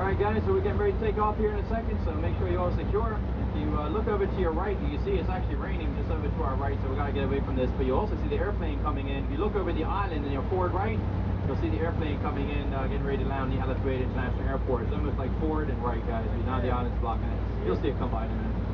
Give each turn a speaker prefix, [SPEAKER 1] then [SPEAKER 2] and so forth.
[SPEAKER 1] Alright guys, so we're getting ready to take off here in a second, so make sure you're all secure. If you look over to your right, you see it's actually raining just over to our right, so we gotta get away from this. But you also see the airplane coming in. If you look over the island in your forward right, you'll see the airplane coming in, getting ready to land the Alex Wade International Airport. It's almost like forward and right, guys. Now the island's blocking it. You'll see it come by in a minute.